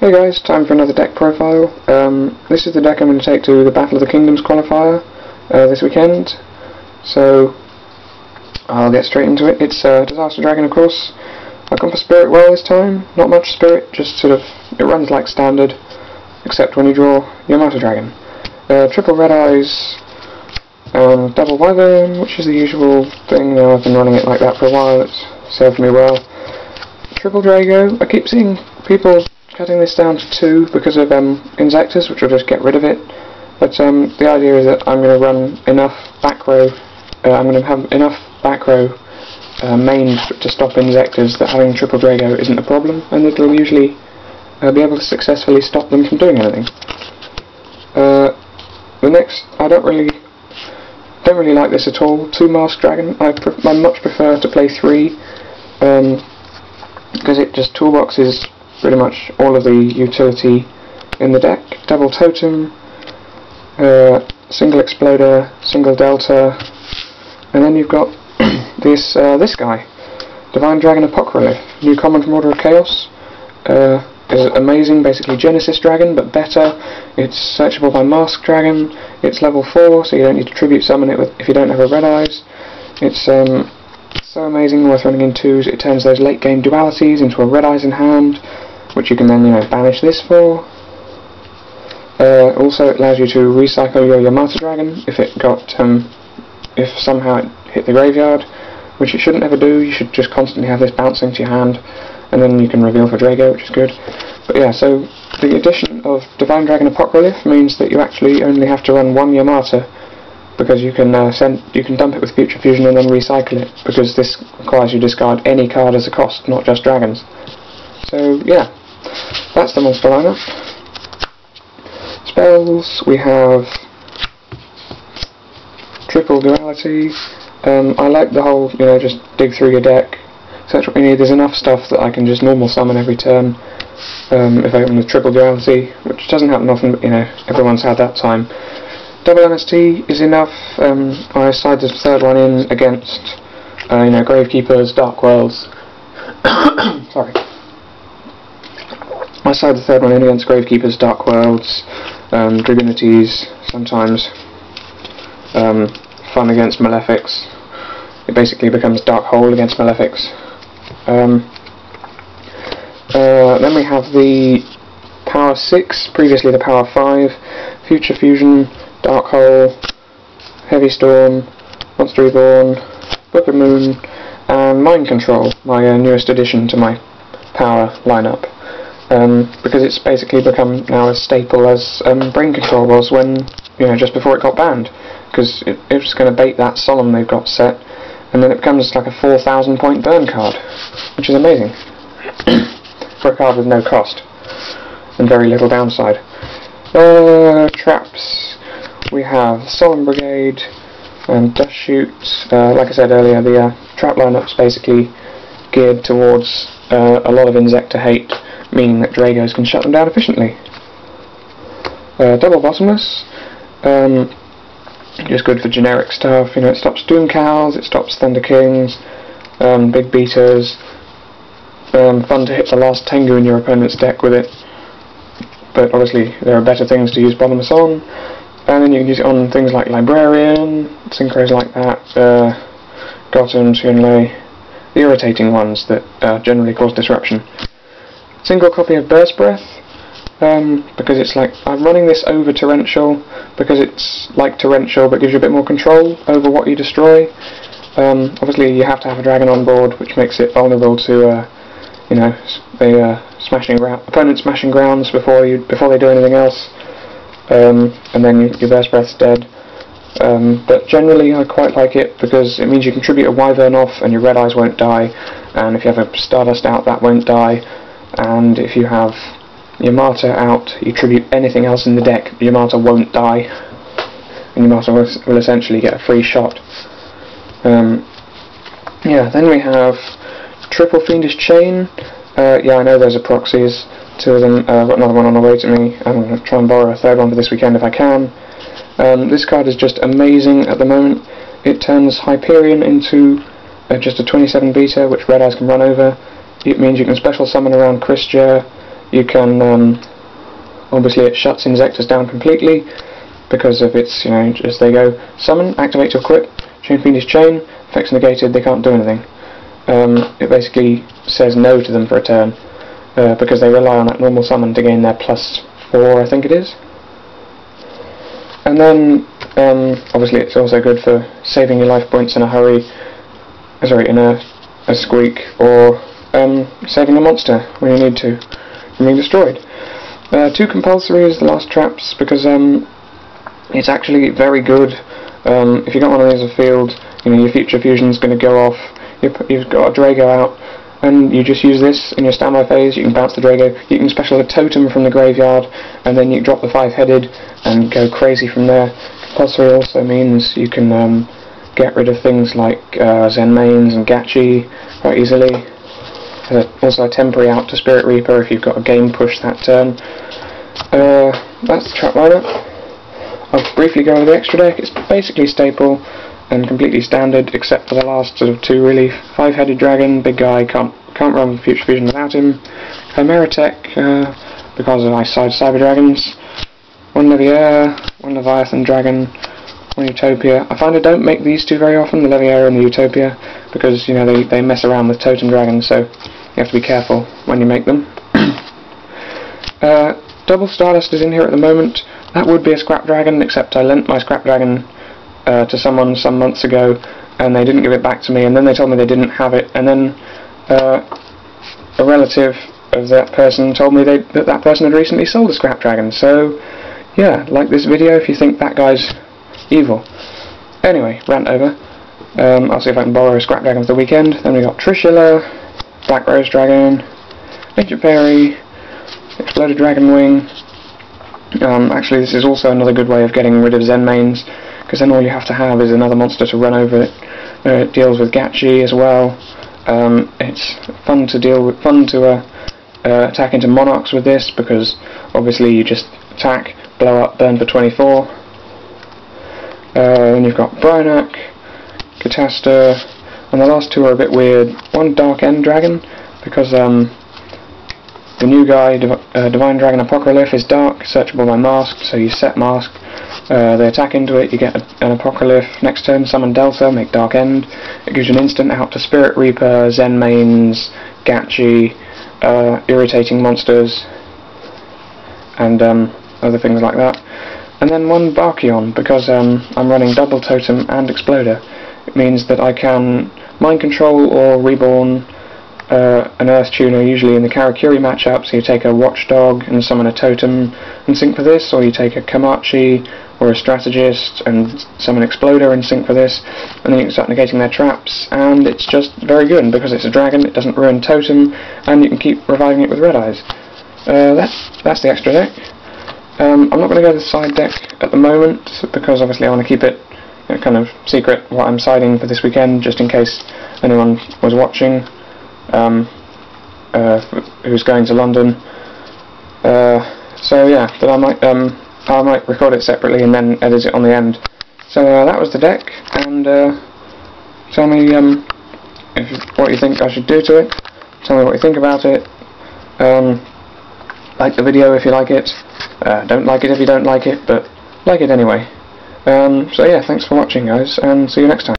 Hey guys, time for another deck profile. This is the deck I'm going to take to the Battle of the Kingdoms qualifier this weekend. So I'll get straight into it. It's Disaster Dragon, of course. I've gone for Spirit well this time. Not much Spirit, just sort of, it runs like standard, except when you draw Yamata Dragon. Triple Red Eyes, double Wyvern, which is the usual thing. I've been running it like that for a while. It's served me well. Triple Drago. I keep seeing people cutting this down to 2 because of Insectors, which will just get rid of it. But the idea is that I'm going to run enough back row. I'm going to have enough back row main to stop Insectors that having Triple Drago isn't a problem, and it will usually be able to successfully stop them from doing anything. The next, I don't really like this at all. 2 Masked Dragon. I much prefer to play 3 because it just toolboxes pretty much all of the utility in the deck. Double Totem, single Exploder, single Delta, and then you've got this guy, Divine Dragon Apocralyph, new common from Order of Chaos. Is amazing, basically Genesis Dragon, but better. It's searchable by Masked Dragon. It's level 4, so you don't need to tribute summon it if you don't have a Red Eyes. It's so amazing, worth running in 2s. It turns those late game dualities into a Red Eyes in hand, which you can then, banish this for. Also, it allows you to recycle your Yamata Dragon if somehow it hit the graveyard, which it shouldn't ever do. You should just constantly have this bouncing to your hand, and then you can reveal for Drago, which is good. But yeah, so the addition of Divine Dragon Apocralyph means that you actually only have to run 1 Yamata, because you can dump it with Future Fusion and then recycle it, because this requires you to discard any card as a cost, not just dragons. So yeah, that's the monster lineup. Spells, we have Triple Duality. I like the whole, just dig through your deck, search what you need. There's enough stuff that I can just normal summon every turn if I open with Triple Duality, which doesn't happen often, but everyone's had that time. Double MST is enough. I side the third one in against Gravekeepers, Dark Worlds. Sorry. I side the third one in against Gravekeepers, Dark Worlds, Dragonities, sometimes fun against Malefics. It basically becomes Dark Hole against Malefics. Then we have the Power 6, previously the Power 5, Future Fusion, Dark Hole, Heavy Storm, Monster Reborn, Book of Moon, and Mind Control, my newest addition to my power lineup. Because it's basically become now as staple as Brain Control was when, just before it got banned. Because it was going to bait that Solemn they've got set, and then it becomes like a 4,000 point burn card, which is amazing. For a card with no cost, and very little downside. Traps. We have Solemn Brigade and Dust Shoot. Like I said earlier, the trap lineup's basically geared towards a lot of Insector hate, meaning that Dragos can shut them down efficiently. Double Bottomless. Just good for generic stuff. It stops Doom Cows, it stops Thunder Kings, Big Beaters. Fun to hit the last Tengu in your opponent's deck with it, but obviously there are better things to use Bottomless on, and then you can use it on things like Librarian, Synchros like that, Gotham, Tunley, the irritating ones that generally cause disruption. Single copy of Burst Breath, because it's like, I'm running this over Torrential, because it's like Torrential but gives you a bit more control over what you destroy. Obviously you have to have a dragon on board, which makes it vulnerable to opponent smashing grounds before they do anything else, and then your Burst Breath's dead. But generally I quite like it because it means you can tribute a Wyvern off and your Red Eyes won't die, and if you have a Stardust out, that won't die, and if you have Yamata out, you tribute anything else in the deck, Yamata won't die, and Yamata will essentially get a free shot. Then we have Triple Fiendish Chain. I know those are proxies, 2 of them. I've got another one on the way to me. I'm going to try and borrow a third one for this weekend if I can. This card is just amazing at the moment. It turns Hyperion into just a 27 beta, which Red Eyes can run over. It means you can special summon around Christia, you can obviously it shuts Insectors down completely because of its, as they go, summon, activate to equip, chain Fiendish Chain, effects negated, they can't do anything. It basically says no to them for a turn, because they rely on that normal summon to gain their +4, I think it is. And then, obviously it's also good for saving your life points in a hurry, in a squeak, or saving a monster when you need to from being destroyed. 2 compulsory is the last traps, because it's actually very good. If you got one of these in the field, your future fusion's going to go off, you've got a Drago out, and you just use this in your standby phase. You can bounce the Drago, you can special a totem from the graveyard, and then you drop the 5-headed and go crazy from there. Compulsory also means you can get rid of things like Zen Mains and Gachi quite easily. Also a temporary out to Spirit Reaper if you've got a game push that turn. That's the trap lineup. I'll briefly go over the extra deck. It's basically staple and completely standard, except for the last sort of 2 really. 5-headed dragon, big guy, can't run with Future Fusion without him. Chimera Tech, because of Ice-Side Cyber Dragons. 1 Leviair, 1 Leviathan Dragon, 1 Utopia. I find I don't make these 2 very often, the Leviair and the Utopia, because they mess around with Totem Dragons, so you have to be careful when you make them. Double Stardust is in here at the moment. That would be a Scrap Dragon, except I lent my Scrap Dragon to someone some months ago, and they didn't give it back to me, and then they told me they didn't have it, and then a relative of that person told me that person had recently sold a Scrap Dragon. So yeah, like this video if you think that guy's evil. Anyway, rant over. I'll see if I can borrow a Scrap Dragon for the weekend. Then we got Trishula, Black Rose Dragon, Ancient Fairy, Exploded Dragon Wing. Actually, this is also another good way of getting rid of Zen Mains, because then all you have to have is another monster to run over it. It deals with Gachi as well. It's fun to attack into Monarchs with this, because obviously you just attack, blow up, burn for 24. Then you've got Bryonak, Catasta, and the last 2 are a bit weird. 1 Dark End Dragon, because the new guy, Divine Dragon Apocralyph, is dark, searchable by mask, so you set mask, they attack into it, you get an Apocralyph, next turn summon Delta, make Dark End, it gives you an instant out to Spirit Reaper, Zen Mains, Gachi, irritating monsters, and other things like that. And then 1 Barkion, because I'm running double Totem and Exploder. It means that I can Mind Control or Reborn an Earth Tuner, usually in the Karakuri matchup, so you take a Watchdog and summon a Totem and sync for this, or you take a Koa'ki or a Strategist and summon Exploder and sync for this, and then you can start negating their traps, and it's just very good, and because it's a dragon it doesn't ruin Totem, and you can keep reviving it with Red Eyes. That's the extra deck. I'm not going to go to the side deck at the moment, because obviously I want to keep it kind of secret what I'm siding for this weekend, just in case anyone was watching who's going to London. So yeah, that I might record it separately and then edit it on the end. So that was the deck, and tell me what you think I should do to it. Tell me what you think about it. Like the video if you like it. Don't like it if you don't like it, but like it anyway. So yeah, thanks for watching guys, and see you next time.